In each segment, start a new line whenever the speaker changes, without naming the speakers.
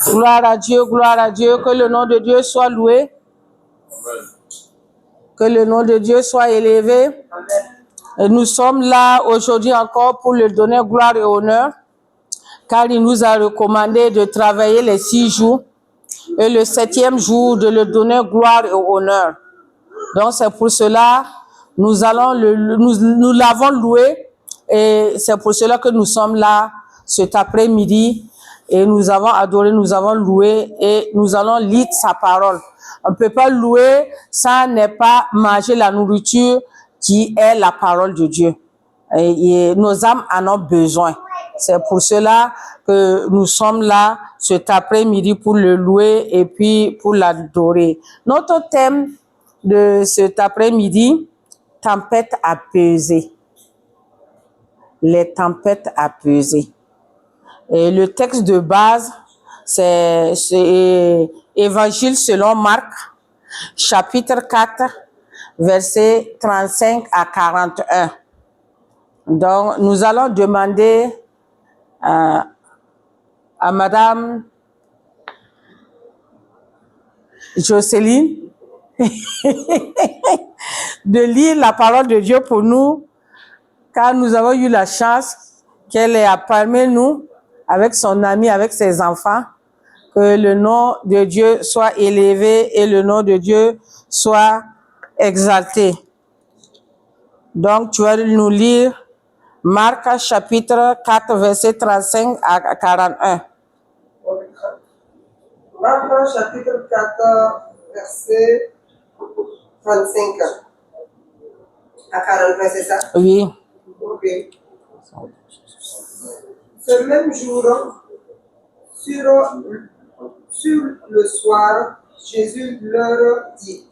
Gloire à Dieu, que le nom de Dieu soit loué. Que le nom de Dieu soit élevé. Et nous sommes là aujourd'hui encore pour lui donner gloire et honneur, car il nous a recommandé de travailler les 6 jours et le 7e jour de lui donner gloire et honneur. Donc c'est pour cela nous l'avons loué et c'est pour cela que nous sommes là cet après-midi et nous avons adoré, nous avons loué et nous allons lire sa parole. On ne peut pas louer sans ne pas manger la nourriture qui est la parole de Dieu. Et nos âmes en ont besoin. C'est pour cela que nous sommes là cet après-midi pour le louer et puis pour l'adorer. Notre thème de cet après-midi, tempête apaisée. Les tempêtes apaisées. Et le texte de base, c'est Évangile selon Marc, chapitre 4, versets 35 à 41. Donc, nous allons demander à Madame Jocelyne de lire la parole de Dieu pour nous, car nous avons eu la chance qu'elle est parmi nous, avec son ami, avec ses enfants, que le nom de Dieu soit élevé et le nom de Dieu soit exalté. Donc, tu vas nous lire Marc chapitre 4, verset 35 à 41.
Marc chapitre 4, verset 35 à 41, c'est ça?
Oui.
Ok. Ce même jour, sur le soir, Jésus leur dit,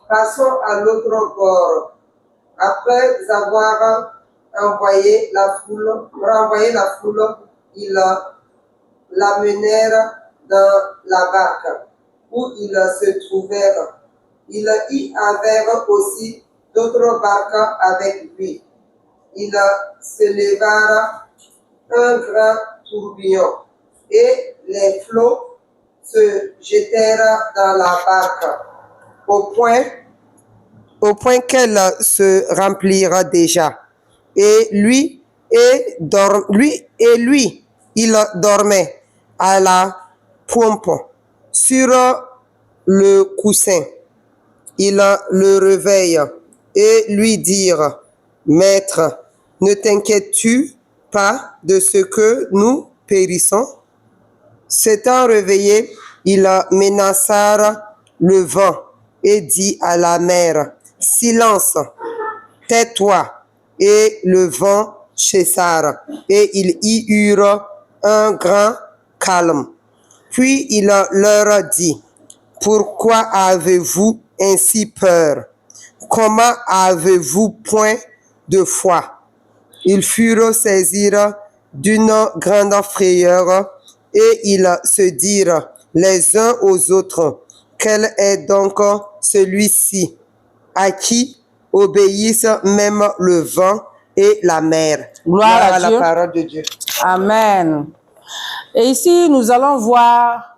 passons à l'autre bord. Après avoir renvoyé la foule, ils l'amenèrent dans la barque où ils se trouvèrent. Il y avait aussi d'autres barques avec lui. Il se leva un grand tourbillon et les flots se jetèrent dans la barque au point qu'elle se remplira déjà. Et lui, il dormait à la pompe sur le coussin. Il le réveille et lui dire, Maître, ne t'inquiètes-tu pas de ce que nous périssons? S'étant réveillé, il menaça le vent et dit à la mer, Silence, tais-toi. Et le vent cessa, et il y eut un grand calme. Puis il leur dit, Pourquoi avez-vous ainsi peur? Comment avez-vous point de foi? Ils furent saisis d'une grande frayeur et ils se dirent les uns aux autres, quel est donc celui-ci à qui obéissent même le vent et la mer?
Gloire à Dieu.
La parole de Dieu.
Amen. Et ici, nous allons voir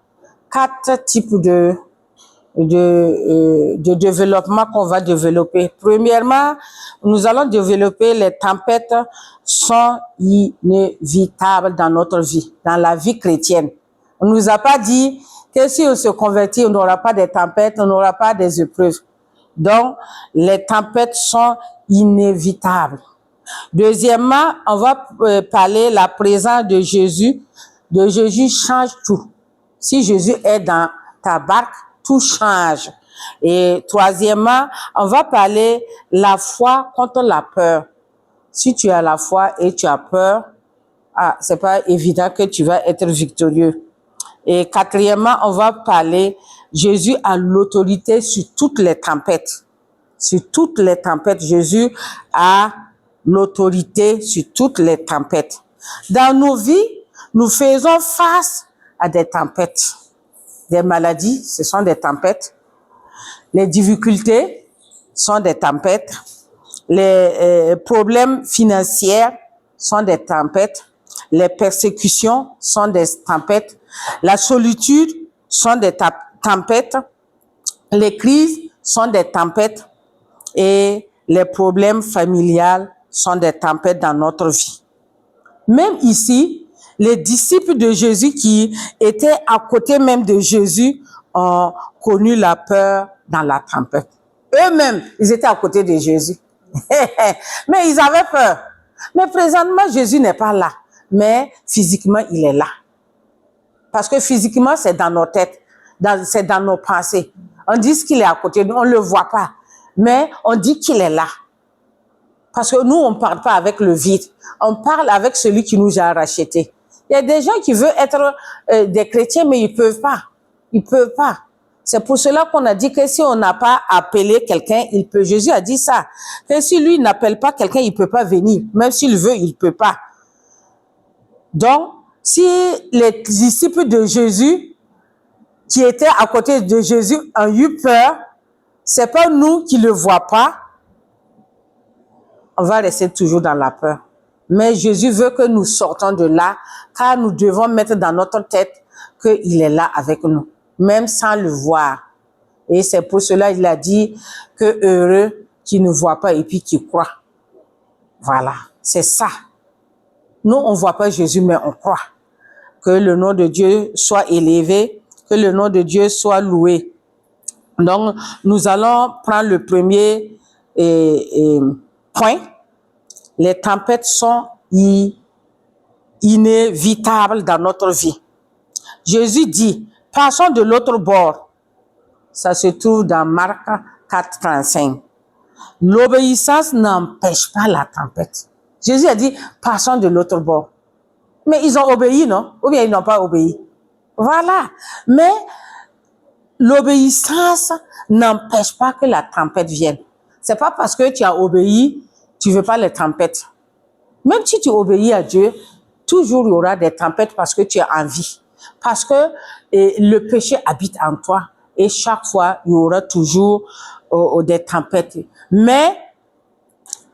4 types de développement qu'on va développer. Premièrement, nous allons développer les tempêtes sont inévitables dans notre vie, dans la vie chrétienne. On nous a pas dit que si on se convertit, on n'aura pas des tempêtes, on n'aura pas des épreuves. Donc, les tempêtes sont inévitables. Deuxièmement, on va parler la présence de Jésus. De Jésus change tout. Si Jésus est dans ta barque, tout change. Et troisièmement, on va parler la foi contre la peur. Si tu as la foi et tu as peur, c'est pas évident que tu vas être victorieux. Et quatrièmement, on va parler Jésus a l'autorité sur toutes les tempêtes. Sur toutes les tempêtes, Jésus a l'autorité sur toutes les tempêtes. Dans nos vies, nous faisons face à des tempêtes. Des maladies, ce sont des tempêtes. Les difficultés sont des tempêtes. Les problèmes financiers sont des tempêtes. Les persécutions sont des tempêtes. La solitude sont des tempêtes. Les crises sont des tempêtes. Et les problèmes familiaux sont des tempêtes dans notre vie. Même ici, les disciples de Jésus qui étaient à côté même de Jésus ont connu la peur dans la tempête. Eux-mêmes, ils étaient à côté de Jésus. Mais ils avaient peur. Mais présentement, Jésus n'est pas là. Mais physiquement, il est là. Parce que physiquement, c'est dans nos têtes, c'est dans nos pensées. On dit qu'il est à côté de nous, on ne le voit pas. Mais on dit qu'il est là. Parce que nous, on ne parle pas avec le vide. On parle avec celui qui nous a rachetés. Il y a des gens qui veulent être des chrétiens, mais ils ne peuvent pas. Ils ne peuvent pas. C'est pour cela qu'on a dit que si on n'a pas appelé quelqu'un, il peut. Jésus a dit ça. Que si lui n'appelle pas quelqu'un, il ne peut pas venir. Même s'il veut, il ne peut pas. Donc, si les disciples de Jésus, qui étaient à côté de Jésus, ont eu peur, c'est pas nous qui le voyons pas. On va rester toujours dans la peur. Mais Jésus veut que nous sortons de là, car nous devons mettre dans notre tête qu'il est là avec nous, même sans le voir. Et c'est pour cela qu'il a dit que heureux qui ne voit pas et puis qui croit. Voilà, c'est ça. Nous, on ne voit pas Jésus, mais on croit. Que le nom de Dieu soit élevé, que le nom de Dieu soit loué. Donc, nous allons prendre le premier point. Les tempêtes sont inévitables dans notre vie. Jésus dit, passons de l'autre bord. Ça se trouve dans Marc 4, 35. L'obéissance n'empêche pas la tempête. Jésus a dit, passons de l'autre bord. Mais ils ont obéi, non? Ou bien ils n'ont pas obéi. Voilà. Mais l'obéissance n'empêche pas que la tempête vienne. C'est pas parce que tu as obéi, tu veux pas les tempêtes. Même si tu obéis à Dieu, toujours il y aura des tempêtes parce que tu as envie. Parce que le péché habite en toi. Et chaque fois, il y aura toujours des tempêtes. Mais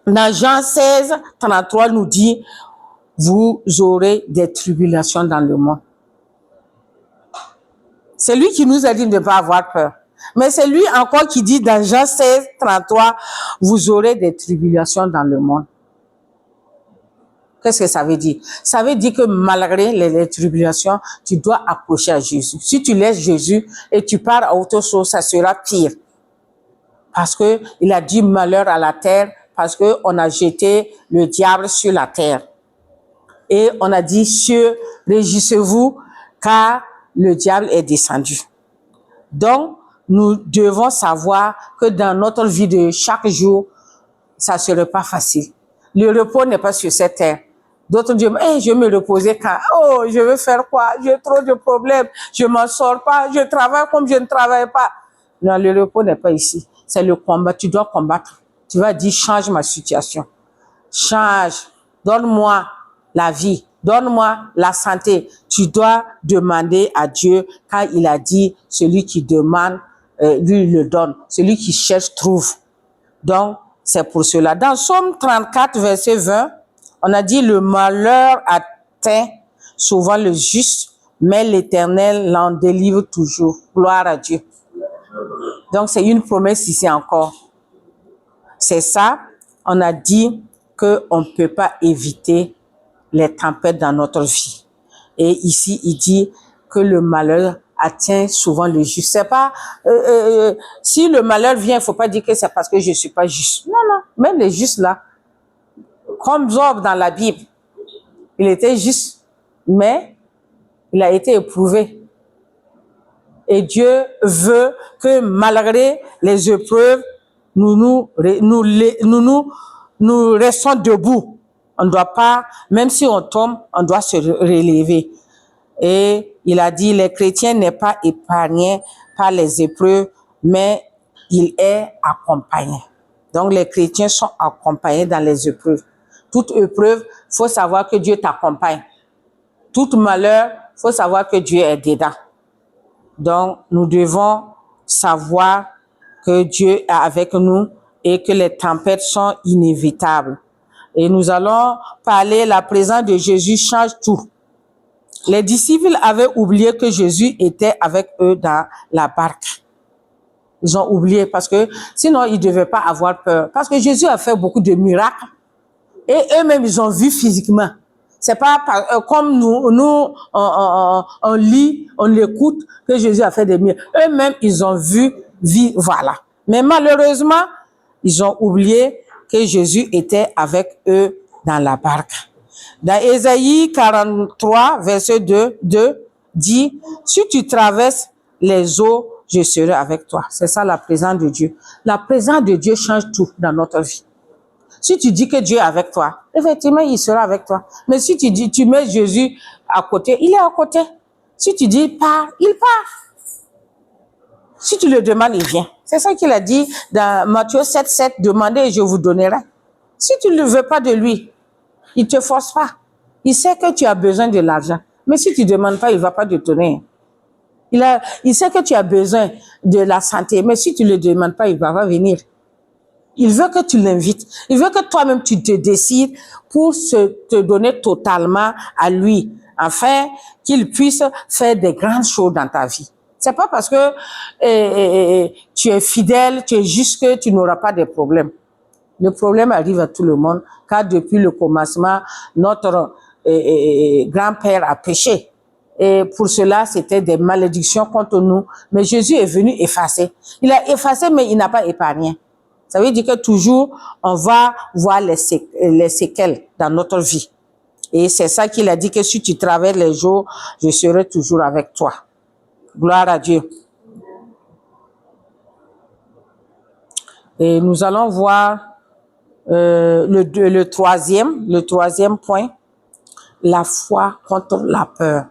dans Jean 16, 33 nous dit, vous aurez des tribulations dans le monde. C'est lui qui nous a dit de ne pas avoir peur. Mais c'est lui encore qui dit dans Jean 16, 33, vous aurez des tribulations dans le monde. Qu'est-ce que ça veut dire? Ça veut dire que malgré les tribulations, tu dois approcher à Jésus. Si tu laisses Jésus et tu pars à autre chose, ça sera pire. Parce que il a dit malheur à la terre, parce que on a jeté le diable sur la terre. Et on a dit, cieux, réjouissez-vous, car le diable est descendu. Donc, nous devons savoir que dans notre vie de chaque jour, ça ne serait pas facile. Le repos n'est pas sur cette terre. D'autres disent, hey, je vais me reposer quand? Oh, je vais faire quoi? J'ai trop de problèmes. Je m'en sors pas. Je travaille comme je ne travaille pas. Non, le repos n'est pas ici. C'est le combat. Tu dois combattre. Tu vas dire, change ma situation. Change. Donne-moi la vie. Donne-moi la santé. Tu dois demander à Dieu, car il a dit, celui qui demande, lui le donne. Celui qui cherche, trouve. Donc, c'est pour cela. Dans Psaume 34, verset 20, on a dit, le malheur atteint souvent le juste, mais l'Éternel l'en délivre toujours. Gloire à Dieu. Donc, c'est une promesse ici encore. C'est ça, on a dit qu'on ne peut pas éviter les tempêtes dans notre vie. Et ici, il dit que le malheur atteint souvent le juste. C'est pas, si le malheur vient, il faut pas dire que c'est parce que je suis pas juste. Non, non. Même les justes là, comme Job dans la Bible, il était juste, mais il a été éprouvé. Et Dieu veut que malgré les épreuves, nous restons debout. On ne doit pas, même si on tombe, on doit se relever. Et il a dit, les chrétiens n'est pas épargné par les épreuves, mais il est accompagné. Donc les chrétiens sont accompagnés dans les épreuves. Toute épreuve, faut savoir que Dieu t'accompagne. Tout malheur, faut savoir que Dieu est dedans. Donc nous devons savoir que Dieu est avec nous et que les tempêtes sont inévitables. Et nous allons parler, la présence de Jésus change tout. Les disciples avaient oublié que Jésus était avec eux dans la barque. Ils ont oublié parce que sinon ils ne devaient pas avoir peur. Parce que Jésus a fait beaucoup de miracles et eux-mêmes ils ont vu physiquement. C'est pas comme nous on lit, on l'écoute que Jésus a fait des miracles. Eux-mêmes ils ont vu, voilà. Mais malheureusement, ils ont oublié que Jésus était avec eux dans la barque. Dans Ésaïe 43, verset 2 dit, si tu traverses les eaux, je serai avec toi. C'est ça la présence de Dieu. La présence de Dieu change tout dans notre vie. Si tu dis que Dieu est avec toi, effectivement, il sera avec toi. Mais si tu dis, tu mets Jésus à côté, il est à côté. Si tu dis pars, il part. Si tu le demandes, il vient. C'est ça qu'il a dit dans Matthieu 7:7, demandez et je vous donnerai. Si tu ne veux pas de lui, il te force pas. Il sait que tu as besoin de l'argent. Mais si tu ne demandes pas, il va pas te donner. Il sait que tu as besoin de la santé. Mais si tu ne le demandes pas, il va pas venir. Il veut que tu l'invites. Il veut que toi-même tu te décides pour te donner totalement à lui, afin qu'il puisse faire des grandes choses dans ta vie. C'est pas parce que tu es fidèle, tu es juste que tu n'auras pas de problèmes. Le problème arrive à tout le monde, car depuis le commencement, notre grand-père a péché. Et pour cela, c'était des malédictions contre nous. Mais Jésus est venu effacer. Il a effacé, mais il n'a pas épargné. Ça veut dire que toujours, on va voir les séquelles dans notre vie. Et c'est ça qu'il a dit, que si tu traverses les jours, je serai toujours avec toi. Gloire à Dieu. Et nous allons voir le troisième point, la foi contre la peur.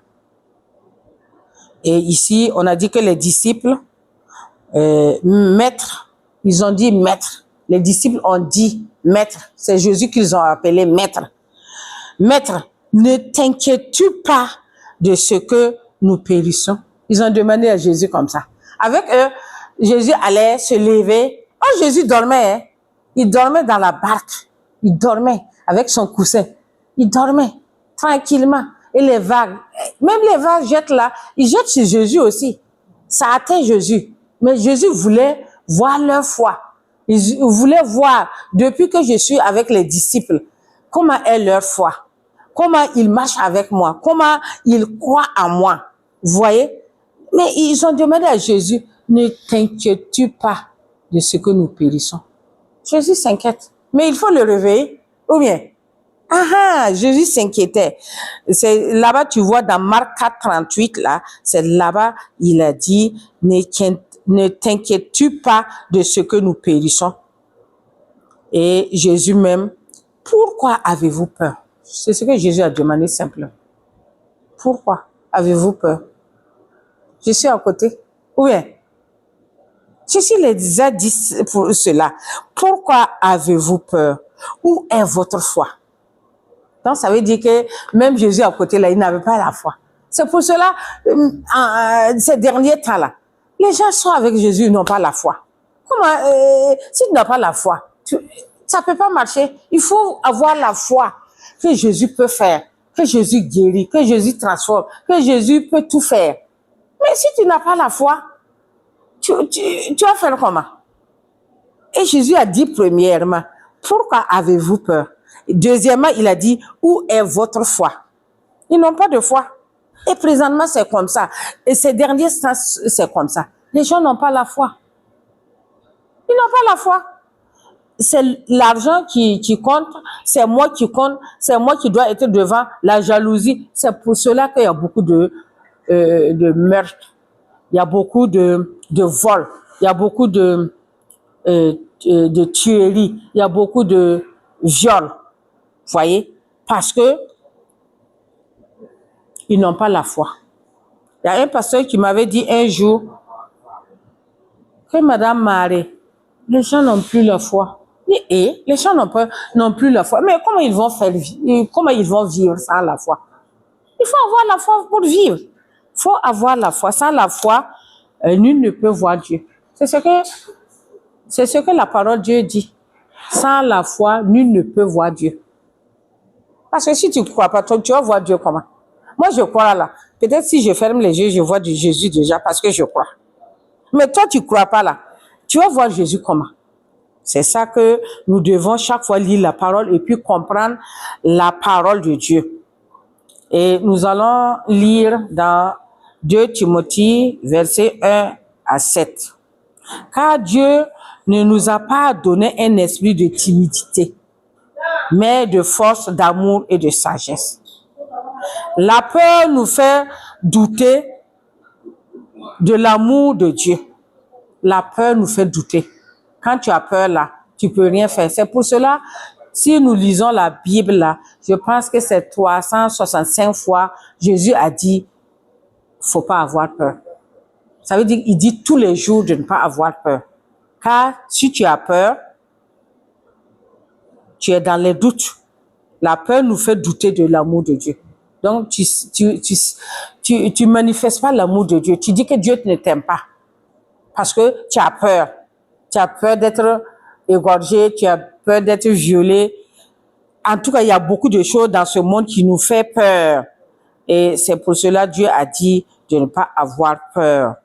Et ici, on a dit que les disciples, maître, ils ont dit maître. Les disciples ont dit maître. C'est Jésus qu'ils ont appelé maître. Maître, ne t'inquiètes-tu pas de ce que nous périssons? Ils ont demandé à Jésus comme ça. Avec eux, Jésus allait se lever. Oh, Jésus dormait, hein? Il dormait dans la barque. Il dormait avec son coussin. Il dormait tranquillement. Et les vagues, même les vagues jettent là, ils jettent sur Jésus aussi. Ça atteint Jésus. Mais Jésus voulait voir leur foi. Il voulait voir, depuis que je suis avec les disciples, comment est leur foi. Comment ils marchent avec moi. Comment ils croient en moi. Vous voyez? Mais ils ont demandé à Jésus, ne t'inquiètes-tu pas de ce que nous périssons? Jésus s'inquiète. Mais il faut le réveiller. Ou bien? Jésus s'inquiétait. C'est là-bas, tu vois, dans Marc 4:38, là, c'est là-bas, il a dit, ne t'inquiètes-tu pas de ce que nous périssons? Et Jésus même, pourquoi avez-vous peur? C'est ce que Jésus a demandé simplement. Pourquoi avez-vous peur? Je suis à côté. Ou bien? Jésus les a dit pour cela. Pourquoi avez-vous peur? Où est votre foi? Donc, ça veut dire que même Jésus à côté, là, il n'avait pas la foi. C'est pour cela, ces derniers temps-là, les gens sont avec Jésus, ils n'ont pas la foi. Comment, si tu n'as pas la foi, ça peut pas marcher. Il faut avoir la foi que Jésus peut faire, que Jésus guérit, que Jésus transforme, que Jésus peut tout faire. Mais si tu n'as pas la foi, tu vas faire comment? Et Jésus a dit premièrement, pourquoi avez-vous peur? Deuxièmement, il a dit, où est votre foi? Ils n'ont pas de foi. Et présentement, c'est comme ça. Et ces derniers temps, c'est comme ça. Les gens n'ont pas la foi. Ils n'ont pas la foi. C'est l'argent qui compte, c'est moi qui compte, c'est moi qui dois être devant, la jalousie. C'est pour cela qu'il y a beaucoup de meurtres, il y a beaucoup de vols, il y a beaucoup de tueries, il y a beaucoup de viols. Vous voyez? Parce que ils n'ont pas la foi. Il y a un pasteur qui m'avait dit un jour que Madame Marie, les gens n'ont plus la foi. Et les gens n'ont plus la foi. Mais comment ils vont faire, comment ils vont vivre sans la foi? Il faut avoir la foi pour vivre. Il faut avoir la foi. Sans la foi, nul ne peut voir Dieu. C'est ce que la parole de Dieu dit. Sans la foi, nul ne peut voir Dieu. Parce que si tu ne crois pas, toi, tu vas voir Dieu comment? Moi, je crois là. Peut-être si je ferme les yeux, je vois du Jésus déjà parce que je crois. Mais toi, tu ne crois pas là. Tu vas voir Jésus comment? C'est ça que nous devons chaque fois lire la parole et puis comprendre la parole de Dieu. Et nous allons lire dans 2 Timothée, versets 1 à 7. Car Dieu ne nous a pas donné un esprit de timidité, mais de force, d'amour et de sagesse. La peur nous fait douter de l'amour de Dieu. La peur nous fait douter. Quand tu as peur là, tu peux rien faire. C'est pour cela, si nous lisons la Bible là, je pense que c'est 365 fois, Jésus a dit, faut pas avoir peur. Ça veut dire, il dit tous les jours de ne pas avoir peur. Car si tu as peur, tu es dans les doutes. La peur nous fait douter de l'amour de Dieu. Donc, tu manifestes pas l'amour de Dieu. Tu dis que Dieu ne t'aime pas. Parce que tu as peur. Tu as peur d'être égorgé, tu as peur d'être violé. En tout cas, il y a beaucoup de choses dans ce monde qui nous fait peur. Et c'est pour cela que Dieu a dit de ne pas avoir peur.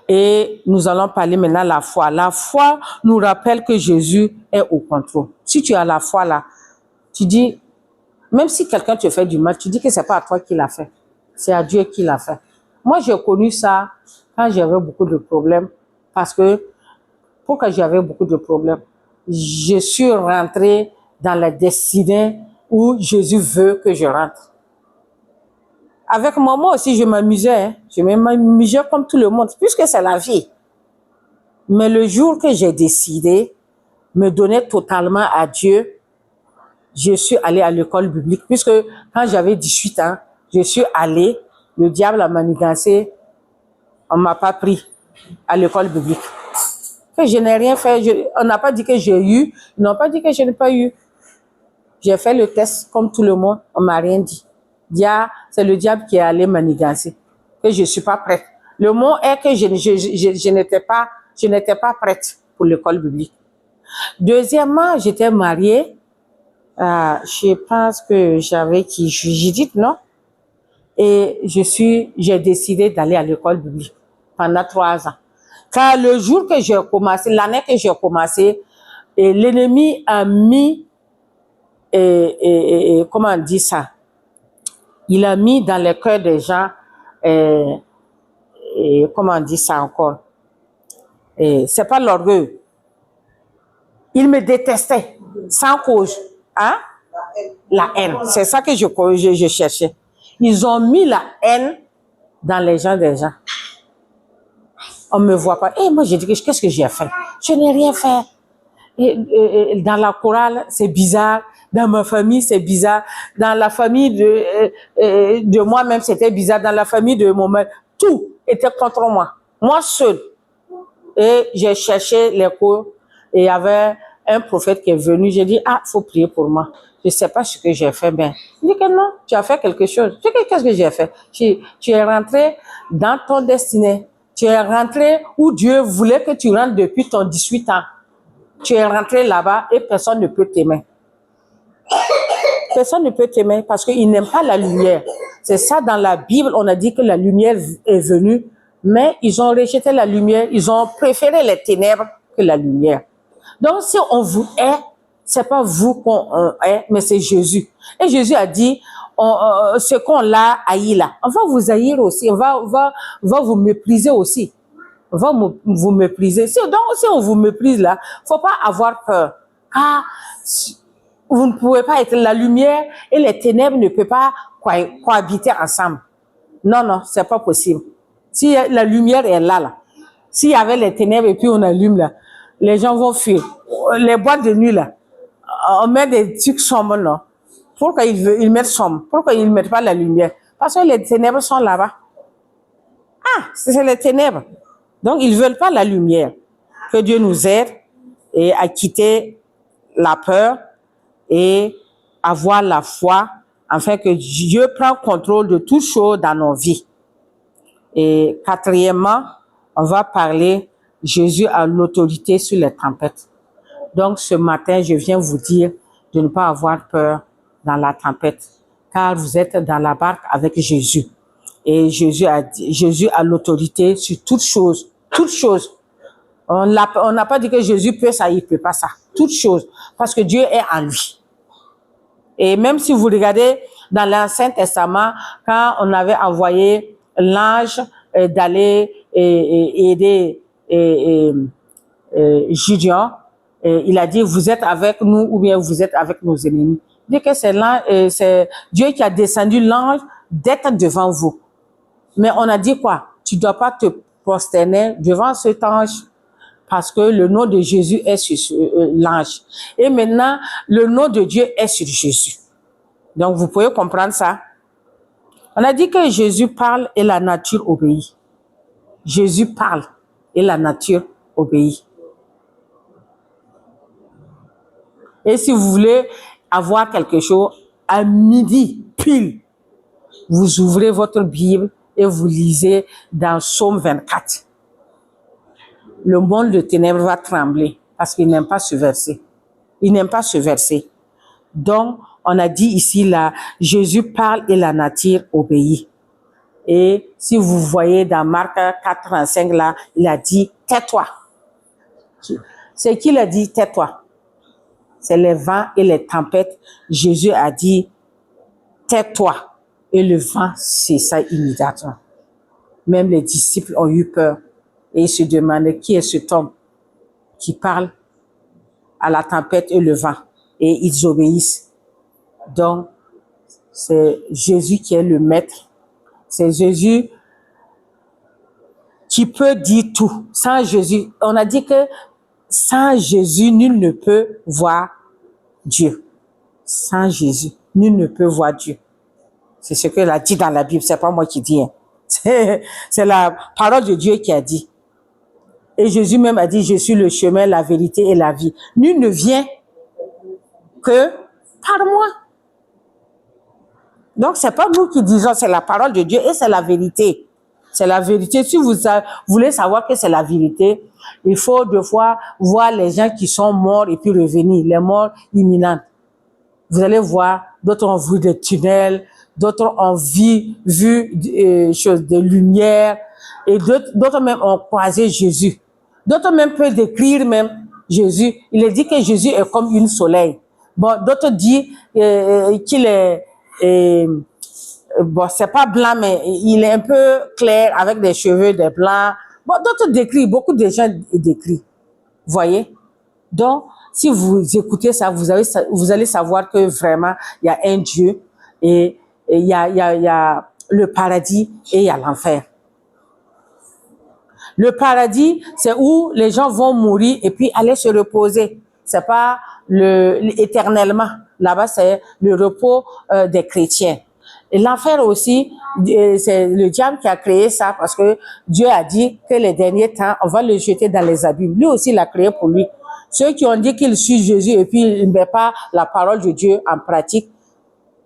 Et nous allons parler maintenant de la foi. La foi nous rappelle que Jésus est au contrôle. Si tu as la foi là, tu dis, même si quelqu'un te fait du mal, tu dis que c'est pas à toi qui l'a fait. C'est à Dieu qui l'a fait. Moi, j'ai connu ça quand j'avais beaucoup de problèmes. Parce que, pourquoi j'avais beaucoup de problèmes? Je suis rentrée dans la destinée où Jésus veut que je rentre. Avec moi aussi, je m'amusais. Hein. Je m'amusais comme tout le monde, puisque c'est la vie. Mais le jour que j'ai décidé de me donner totalement à Dieu, je suis allée à l'école biblique. Puisque quand j'avais 18 ans, je suis allée, le diable a manigancé, on m'a pas pris à l'école biblique. Que je n'ai rien fait. On n'a pas dit que j'ai eu, ils n'ont pas dit que je n'ai pas eu. J'ai fait le test comme tout le monde, on m'a rien dit. C'est le diable qui est allé manigancer, que je suis pas prête. Le mot est que je n'étais pas prête pour l'école biblique. Deuxièmement, j'étais mariée. Je pense que j'avais Judith, non? Et j'ai décidé d'aller à l'école biblique pendant 3 ans. Car le jour que j'ai commencé, l'année que j'ai commencé, l'ennemi a mis, comment on dit ça? Il a mis dans le cœur des gens, comment on dit ça encore? C'est pas l'orgueil. Ils me détestaient, sans cause. Hein? La haine. C'est ça que je cherchais. Ils ont mis la haine dans les gens des gens. On me voit pas. Et moi, j'ai dit, qu'est-ce que j'ai fait? Je n'ai rien fait. Dans la chorale, c'est bizarre. Dans ma famille, c'est bizarre. Dans la famille de moi-même, c'était bizarre. Dans la famille de mon mère, tout était contre moi. Moi seule. Et j'ai cherché les cours. Et il y avait un prophète qui est venu. J'ai dit, faut prier pour moi. Je sais pas ce que j'ai fait, ben. Il dit que non, tu as fait quelque chose. Je dis, qu'est-ce que j'ai fait? Tu es rentré dans ton destinée. Tu es rentré où Dieu voulait que tu rentres depuis ton 18 ans. Tu es rentré là-bas et personne ne peut t'aimer. Personne ne peut t'aimer parce qu'ils n'aiment pas la lumière. C'est ça, dans la Bible, on a dit que la lumière est venue, mais ils ont rejeté la lumière, ils ont préféré les ténèbres que la lumière. Donc, si on vous hait, c'est pas vous qu'on hait, mais c'est Jésus. Et Jésus a dit, ce qu'on l'a haï là, on va vous haïr aussi, on va vous mépriser aussi. On va vous mépriser. Donc, si on vous méprise là, faut pas avoir peur. Car vous ne pouvez pas être la lumière et les ténèbres ne peuvent pas cohabiter ensemble. Non, non, c'est pas possible. Si la lumière est là, s'il y avait les ténèbres et puis on allume là, les gens vont fuir. Les boîtes de nuit là, on met des trucs sombres là. Pourquoi ils mettent sombre? Pourquoi ils ne mettent pas la lumière? Parce que les ténèbres sont là-bas. C'est les ténèbres. Donc, ils ne veulent pas la lumière. Que Dieu nous aide et à quitter la peur et avoir la foi, afin que Dieu prenne contrôle de toutes choses dans nos vies. Et quatrièmement, on va parler, Jésus a l'autorité sur les tempêtes. Donc, ce matin, je viens vous dire de ne pas avoir peur dans la tempête, car vous êtes dans la barque avec Jésus. Et Jésus a l'autorité sur toutes choses, toutes choses. On n'a pas dit que Jésus peut ça, il peut pas ça. Toutes choses, parce que Dieu est en lui. Et même si vous regardez dans l'Ancien Testament, quand on avait envoyé l'ange d'aller aider Gideon, il a dit, vous êtes avec nous ou bien vous êtes avec nos ennemis. Il dit que c'est Dieu qui a descendu l'ange d'être devant vous. Mais on a dit quoi? Tu dois pas te prosterner devant cet ange parce que le nom de Jésus est sur l'ange. Et maintenant, le nom de Dieu est sur Jésus. Donc, vous pouvez comprendre ça. On a dit que Jésus parle et la nature obéit. Jésus parle et la nature obéit. Et si vous voulez avoir quelque chose, à midi, pile, vous ouvrez votre Bible et vous lisez dans Psaume 24. Le monde de ténèbres va trembler parce qu'il n'aime pas ce verset. Il n'aime pas ce verset. Donc, on a dit ici, là, Jésus parle et la nature obéit. Et si vous voyez dans Marc 4:35, là, il a dit, tais-toi. C'est qui l'a dit, tais-toi? C'est les vents et les tempêtes. Jésus a dit, tais-toi. Et le vent cessa immédiatement. Même les disciples ont eu peur. Et ils se demandaient qui est cet homme qui parle à la tempête et le vent. Et ils obéissent. Donc, c'est Jésus qui est le maître. C'est Jésus qui peut dire tout. Sans Jésus, on a dit que sans Jésus, nul ne peut voir Dieu. Sans Jésus, nul ne peut voir Dieu. C'est ce qu'il a dit dans la Bible, c'est pas moi qui dis. Hein. C'est la parole de Dieu qui a dit. Et Jésus même a dit, je suis le chemin, la vérité et la vie. Nul ne vient que par moi. Donc, c'est pas nous qui disons, c'est la parole de Dieu et c'est la vérité. C'est la vérité. Si vous voulez savoir que c'est la vérité, il faut deux fois voir les gens qui sont morts et puis revenir, les morts imminentes. Vous allez voir, d'autres ont vu des tunnels, d'autres ont vu des lumières, et d'autres même ont croisé Jésus. D'autres même peuvent décrire même Jésus. Il est dit que Jésus est comme une soleil. Bon, d'autres disent qu'il est bon, c'est pas blanc, mais il est un peu clair avec des cheveux, des blancs. Bon, d'autres décrivent, beaucoup de gens décrivent. Voyez? Donc, si vous écoutez ça, vous allez savoir que vraiment, il y a un Dieu et il y a le paradis et il y a l'enfer. Le paradis, c'est où les gens vont mourir et puis aller se reposer. C'est pas éternellement. Là-bas, c'est le repos des chrétiens. Et l'enfer aussi, c'est le diable qui a créé ça parce que Dieu a dit que les derniers temps, on va le jeter dans les abîmes. Lui aussi, il l'a créé pour lui. Ceux qui ont dit qu'ils suivent Jésus et puis ils ne mettent pas la parole de Dieu en pratique,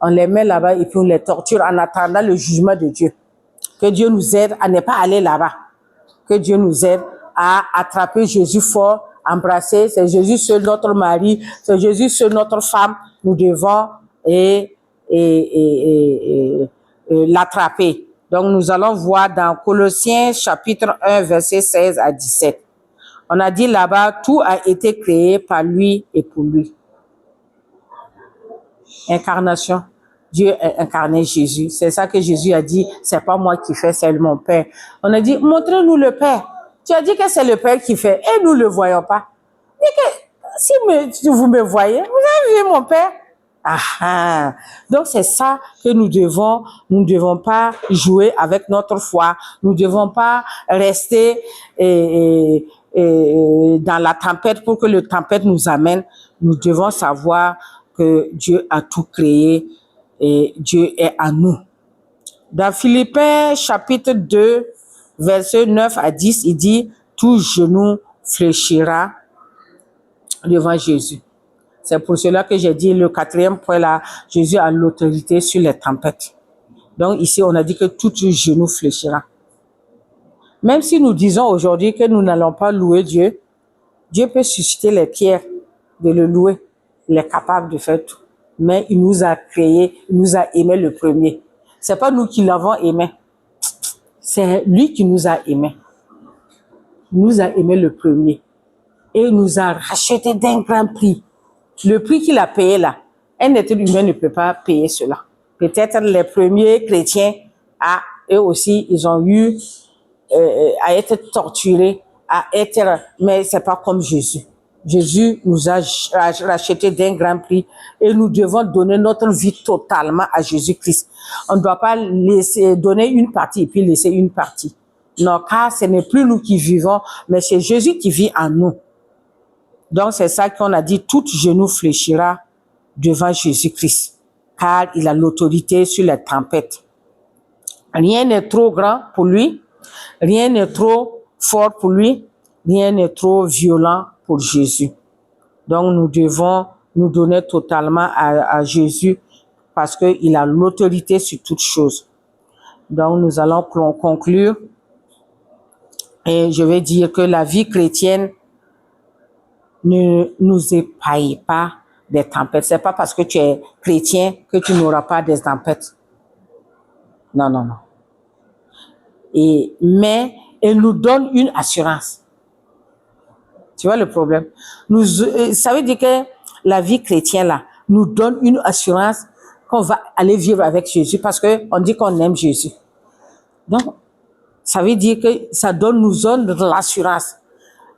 on les met là-bas et puis on les torture en attendant le jugement de Dieu. Que Dieu nous aide à ne pas aller là-bas. Que Dieu nous aide à attraper Jésus fort, embrasser. C'est Jésus seul notre mari, c'est Jésus seul notre femme. Nous devons l'attraper. Donc, nous allons voir dans Colossiens chapitre 1, verset 16 à 17. On a dit là-bas, tout a été créé par lui et pour lui. Incarnation. Dieu a incarné Jésus. C'est ça que Jésus a dit, c'est pas moi qui fais, c'est mon Père. On a dit, montrez-nous le Père. Tu as dit que c'est le Père qui fait et nous le voyons pas. Mais que si vous me voyez, vous avez vu mon Père? Ah, donc c'est ça que nous ne devons pas jouer avec notre foi. Nous ne devons pas rester dans la tempête pour que le tempête nous amène. Nous devons savoir que Dieu a tout créé et Dieu est à nous. Dans Philippiens chapitre 2, versets 9 à 10, il dit, tout genou fléchira devant Jésus. C'est pour cela que j'ai dit le 4e point là, Jésus a l'autorité sur les tempêtes. Donc ici, on a dit que tout genou fléchira. Même si nous disons aujourd'hui que nous n'allons pas louer Dieu, Dieu peut susciter les pierres de le louer. Il est capable de faire tout. Mais il nous a créés, il nous a aimés le premier. C'est pas nous qui l'avons aimé. C'est lui qui nous a aimés. Il nous a aimés le premier. Et il nous a rachetés d'un grand prix. Le prix qu'il a payé là, un être humain ne peut pas payer cela. Peut-être les premiers chrétiens, eux aussi, ils ont eu à être torturés, mais c'est pas comme Jésus. Jésus nous a rachetés d'un grand prix et nous devons donner notre vie totalement à Jésus-Christ. On ne doit pas laisser donner une partie et puis laisser une partie. Non, car ce n'est plus nous qui vivons, mais c'est Jésus qui vit en nous. Donc c'est ça qu'on a dit, tout genou fléchira devant Jésus-Christ, car il a l'autorité sur les tempêtes. Rien n'est trop grand pour lui, rien n'est trop fort pour lui, rien n'est trop violent pour Jésus. Donc nous devons nous donner totalement à Jésus parce qu'il a l'autorité sur toutes choses. Donc nous allons conclure et je vais dire que la vie chrétienne ne nous épargne pas des tempêtes. C'est pas parce que tu es chrétien que tu n'auras pas des tempêtes. Non, non, non. Mais elle nous donne une assurance. Tu vois le problème? Ça veut dire que la vie chrétienne là nous donne une assurance qu'on va aller vivre avec Jésus parce que on dit qu'on aime Jésus. Donc, ça veut dire que ça nous donne de l'assurance.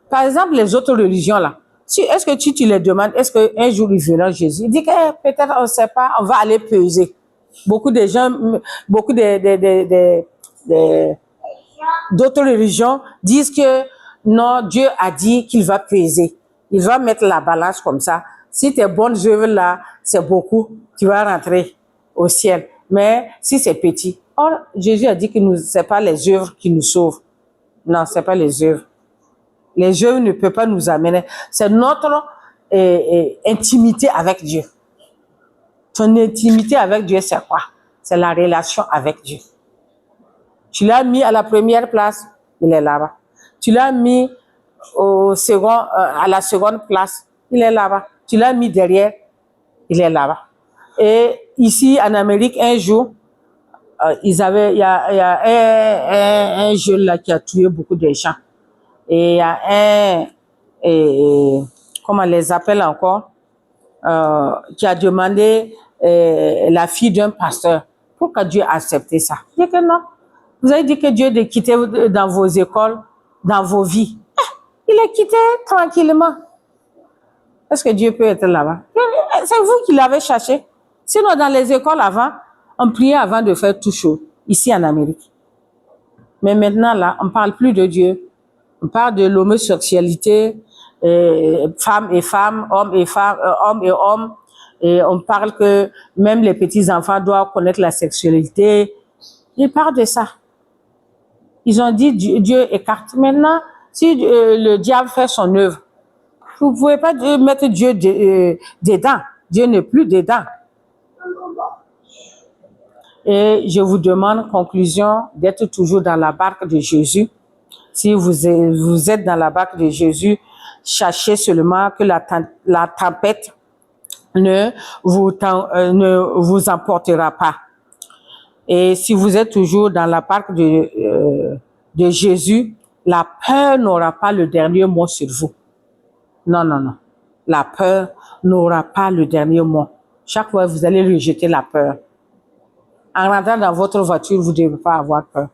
Par exemple, les autres religions là, est-ce que tu les demandes, est-ce qu'un jour ils verront Jésus? Il dit que peut-être on ne sait pas, on va aller peser. Beaucoup de gens, beaucoup d'autres religions disent que non, Dieu a dit qu'il va peser. Il va mettre la balance comme ça. Si tes bonnes œuvres là, c'est beaucoup, tu vas rentrer au ciel. Mais si c'est petit, or Jésus a dit que c'est pas les œuvres qui nous sauvent. Non, c'est pas les œuvres. Les œuvres ne peuvent pas nous amener. C'est notre intimité avec Dieu. Ton intimité avec Dieu, c'est quoi? C'est la relation avec Dieu. Tu l'as mis à la première place, il est là-bas. Tu l'as mis à la seconde place, il est là-bas. Tu l'as mis derrière, il est là-bas. Et ici, en Amérique, un jour, il y a un jeune là qui a tué beaucoup de gens. Et il y a comment on les appelle encore, qui a demandé la fille d'un pasteur. Pourquoi Dieu a accepté ça? Il dit que non. Vous avez dit que Dieu de quitter dans vos écoles, dans vos vies. Il est quitté tranquillement. Est-ce que Dieu peut être là-bas? C'est vous qui l'avez cherché. Sinon, dans les écoles avant, on priait avant de faire tout chaud, ici en Amérique. Mais maintenant, là, on ne parle plus de Dieu. On parle de l'homosexualité, femmes et femmes, hommes et femmes, hommes et hommes. Et on parle que même les petits-enfants doivent connaître la sexualité. Ils parlent de ça. Ils ont dit Dieu écarte. Maintenant, si le diable fait son œuvre, vous ne pouvez pas mettre Dieu dedans. Dieu n'est plus dedans. Et je vous demande, conclusion, d'être toujours dans la barque de Jésus. Si vous êtes dans la barque de Jésus, sachez seulement que la tempête ne vous emportera pas. Et si vous êtes toujours dans la barque de Jésus, la peur n'aura pas le dernier mot sur vous. Non, non, non. La peur n'aura pas le dernier mot. Chaque fois, vous allez rejeter la peur. En rentrant dans votre voiture, vous ne devez pas avoir peur.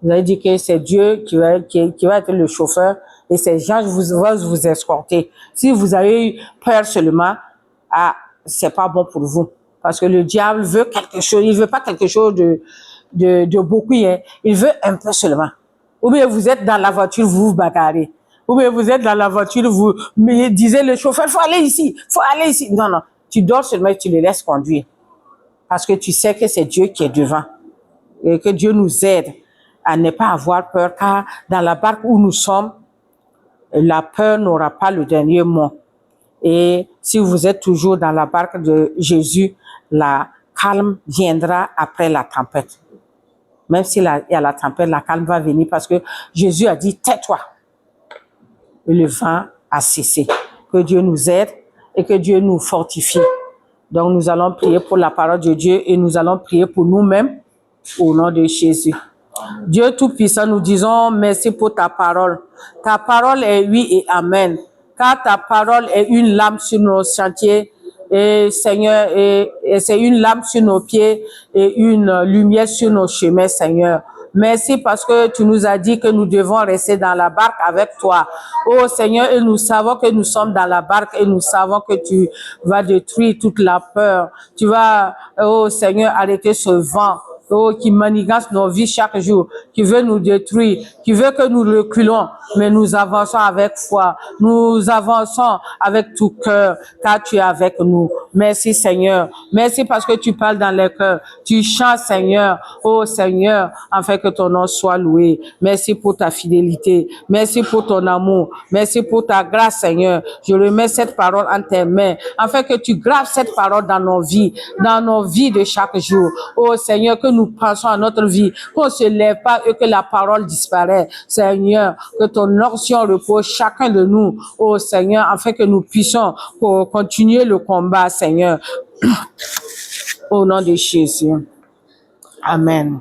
Vous allez dire que c'est Dieu qui va être le chauffeur et ces gens vont vous escorter. Si vous avez eu peur seulement, c'est pas bon pour vous. Parce que le diable veut quelque chose, il veut pas quelque chose de beaucoup, hein. Il veut un peu seulement. Ou bien vous êtes dans la voiture, vous vous bagarrez. Ou bien vous êtes dans la voiture, vous disiez le chauffeur, faut aller ici. Non, non. Tu dors seulement et tu le laisses conduire. Parce que tu sais que c'est Dieu qui est devant. Et que Dieu nous aide à ne pas avoir peur, car dans la barque où nous sommes, la peur n'aura pas le dernier mot. Et si vous êtes toujours dans la barque de Jésus, la calme viendra après la tempête. Même s'il y a la tempête, la calme va venir parce que Jésus a dit, tais-toi. Et le vent a cessé. Que Dieu nous aide et que Dieu nous fortifie. Donc, nous allons prier pour la parole de Dieu et nous allons prier pour nous-mêmes au nom de Jésus. Dieu Tout-Puissant, nous disons merci pour ta parole. Ta parole est oui et amen. Car ta parole est une lame sur nos chantiers. Et Seigneur, et c'est une lampe sur nos pieds et une lumière sur nos chemins, Seigneur. Merci parce que tu nous as dit que nous devons rester dans la barque avec toi. Oh Seigneur, et nous savons que nous sommes dans la barque et nous savons que tu vas détruire toute la peur. Tu vas, oh Seigneur, arrêter ce vent. Oh, qui manigance nos vies chaque jour, qui veut nous détruire, qui veut que nous reculons, mais nous avançons avec foi, nous avançons avec tout cœur, car tu es avec nous. Merci Seigneur, merci parce que tu parles dans les cœurs, tu chantes Seigneur, oh Seigneur, afin que ton nom soit loué. Merci pour ta fidélité, merci pour ton amour, merci pour ta grâce Seigneur. Je remets cette parole en tes mains, afin que tu graves cette parole dans nos vies de chaque jour. Oh Seigneur, que nous pensons à notre vie, qu'on ne se lève pas et que la parole disparaît. Seigneur, que ton onction repose chacun de nous, oh Seigneur, afin que nous puissions continuer le combat, Seigneur. Au nom de Jésus. Amen.